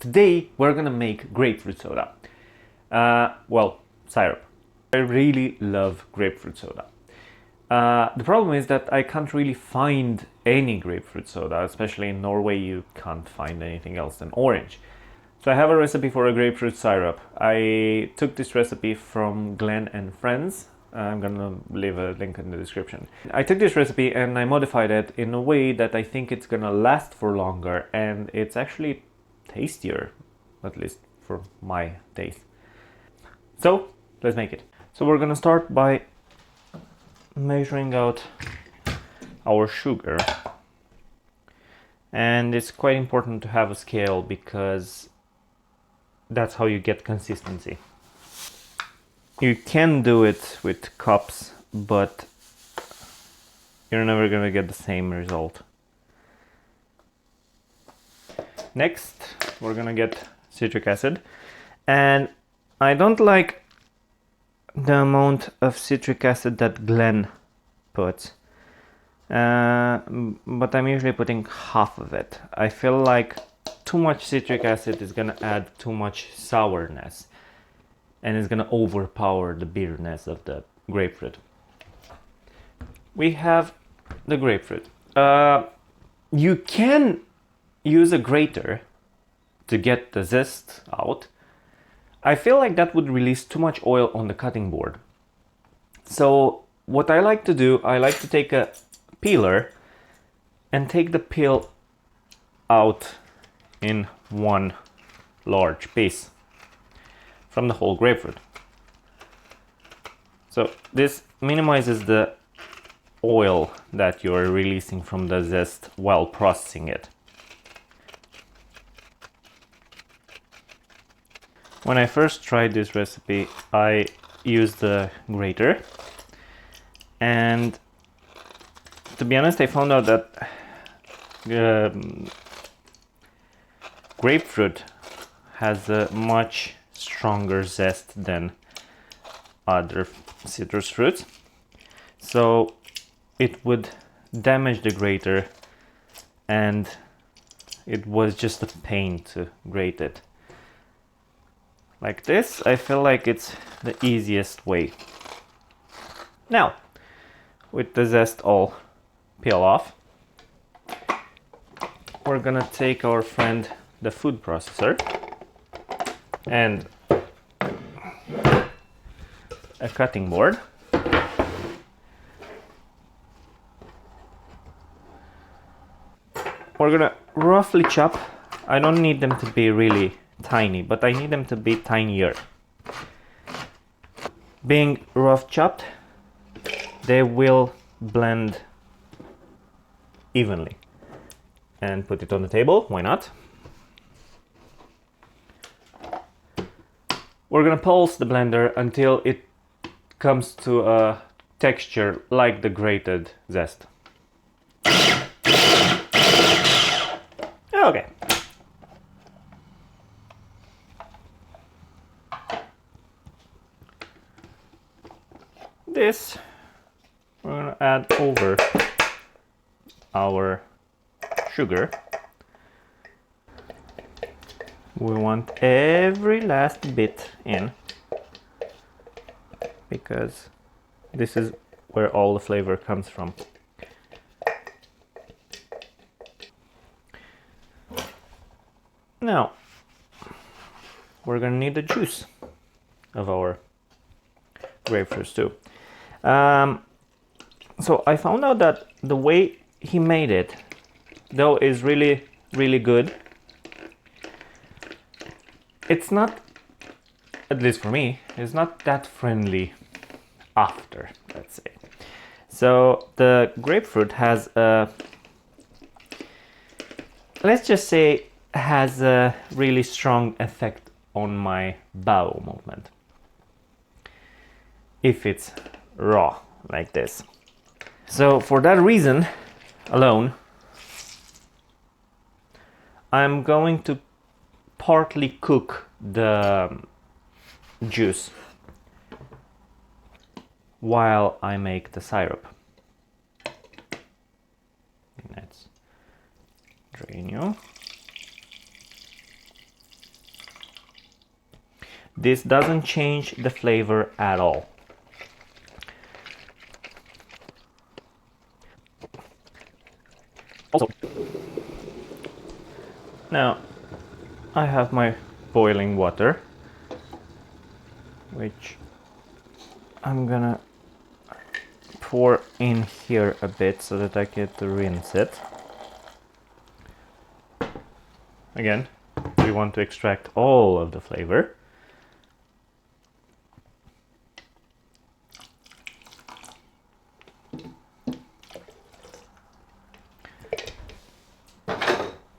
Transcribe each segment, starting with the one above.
Today we're gonna make grapefruit soda. Well, syrup. I really love grapefruit soda. The problem is that I can't really find any grapefruit soda, especially in Norway you can't find anything else than orange. So I have a recipe for a grapefruit syrup. I took this recipe from Glenn and Friends. I'm gonna leave a link in the description. I took this recipe and I modified it in a way that I think it's gonna last for longer and it's actually tastier, at least for my taste. So let's make it. So we're gonna start by measuring out our sugar, and it's quite important to have a scale because that's how you get consistency. You can do it with cups, but you're never gonna get the same result. Next, we're gonna get citric acid, and I don't like the amount of citric acid that Glenn puts, but I'm usually putting half of it. I feel like too much citric acid is gonna add too much sourness and is gonna overpower the bitterness of the grapefruit. We have the grapefruit. You can use a grater to get the zest out. I feel like that would release too much oil on the cutting board. So what I like to do, I like to take a peeler and take the peel out in one large piece from the whole grapefruit. So this minimizes the oil that you're releasing from the zest while processing it. When I first tried this recipe, I used the grater, and to be honest, I found out that grapefruit has a much stronger zest than other citrus fruits, so it would damage the grater, and it was just a pain to grate it. Like this, I feel like it's the easiest way. Now, with the zest all peel off, we're gonna take our friend the food processor and a cutting board. We're gonna roughly chop. I don't need them to be really tiny, but I need them to be tinier. Being rough chopped, they will blend evenly. And put it on the table, why not? We're gonna pulse the blender until it comes to a texture like the grated zest. Okay. This we're gonna add over our sugar. We want every last bit in because this is where all the flavor comes from. Now we're gonna need the juice of our grapefruits too. So I found out that the way he made it, though, is really, really good. It's not, at least for me, it's not that friendly after, let's say. So the grapefruit has a, let's just say, has a really strong effect on my bowel movement if it's raw like this. So for that reason alone, I'm going to partly cook the juice while I make the syrup. Let's drain you. This doesn't change the flavor at all. Also, now I have my boiling water, which I'm gonna pour in here a bit so that I get to rinse it. Again, we want to extract all of the flavor.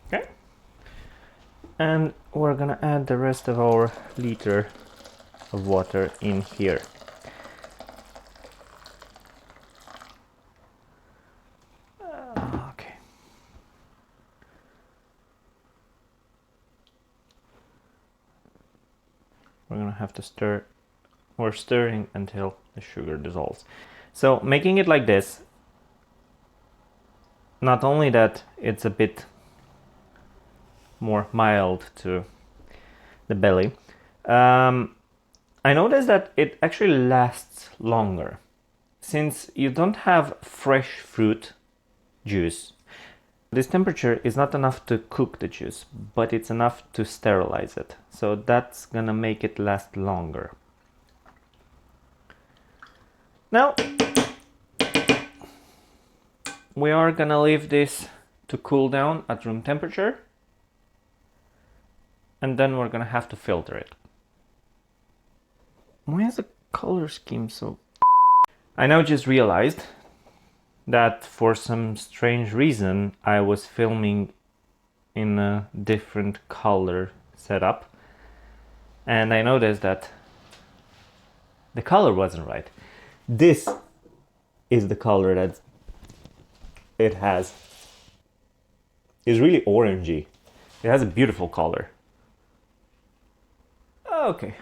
Okay. And we're gonna add the rest of our liter of water in here. Okay. We're gonna have to stir. We're stirring until the sugar dissolves. So making it like this, not only that it's a bit more mild to the belly, I noticed that it actually lasts longer. Since you don't have fresh fruit juice, this temperature is not enough to cook the juice, but it's enough to sterilize it. So that's gonna make it last longer. Now, we are gonna leave this to cool down at room temperature, and then we're gonna have to filter it. Why is the color scheme so... I now just realized that for some strange reason I was filming in a different color setup, and I noticed that the color wasn't right. This is the color that it has. It's really orangey. It has a beautiful color. Okay,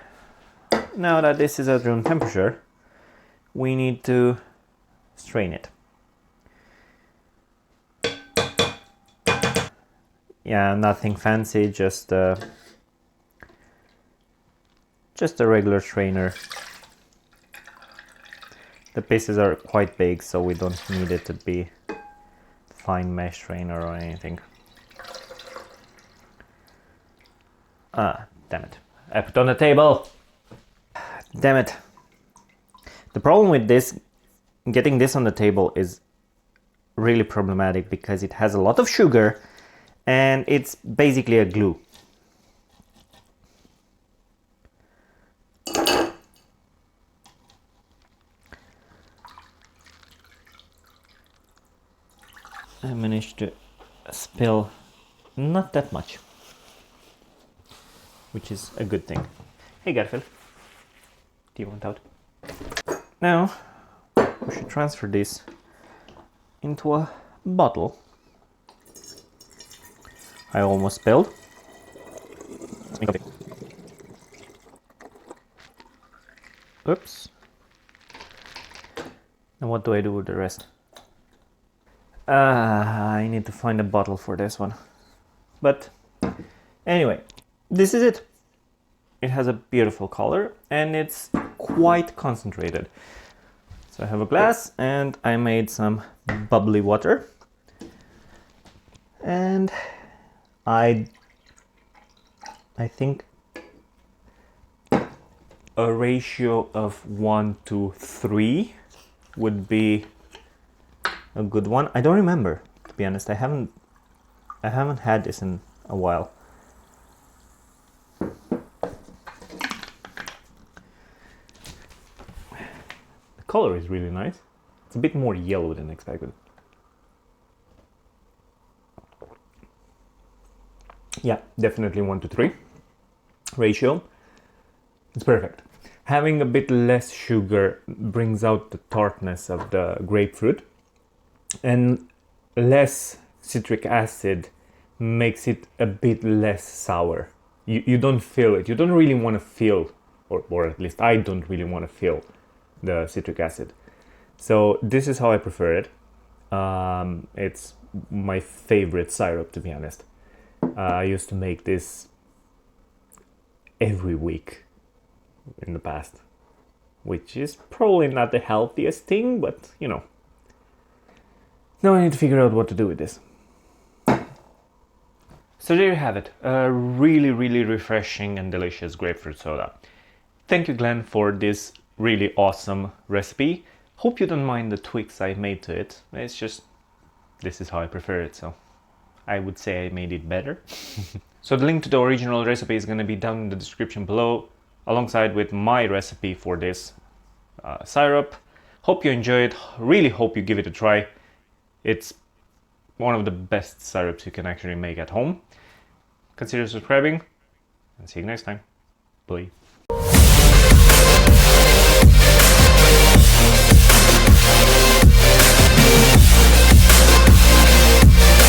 now that this is at room temperature, we need to strain it. Yeah, nothing fancy, just a regular strainer. The pieces are quite big, so we don't need it to be fine mesh strainer or anything. Ah, damn it. I put it on the table. Damn it. The problem with this, getting this on the table, is really problematic because it has a lot of sugar and it's basically a glue. I managed to spill not that much, which is a good thing. Hey Garfield, do you want out? Now we should transfer this into a bottle. I almost spilled. Oops. And what do I do with the rest? I need to find a bottle for this one. But anyway, this is it. It has a beautiful color and it's quite concentrated. So I have a glass and I made some bubbly water. And I think a ratio of 1:3 would be a good one. I don't remember, to be honest. I haven't had this in a while. The color is really nice. It's a bit more yellow than expected. Yeah, definitely 1:3 ratio. It's perfect. Having a bit less sugar brings out the tartness of the grapefruit, and less citric acid makes it a bit less sour. You don't feel it. You don't really want to feel, or at least I don't really want to feel the citric acid. So this is how I prefer it. It's my favorite syrup, to be honest. I used to make this every week. in the past, which is probably not the healthiest thing, but you know. Now I need to figure out what to do with this. So there you have it, a really, really refreshing and delicious grapefruit soda. Thank you, Glenn, for this really awesome recipe. Hope you don't mind the tweaks I made to it. It's just, this is how I prefer it, so I would say I made it better. So the link to the original recipe is going to be down in the description below, alongside with my recipe for this syrup. Hope you enjoy it. Really hope you give it a try. It's one of the best syrups you can actually make at home. Consider subscribing, and see you next time. Bye.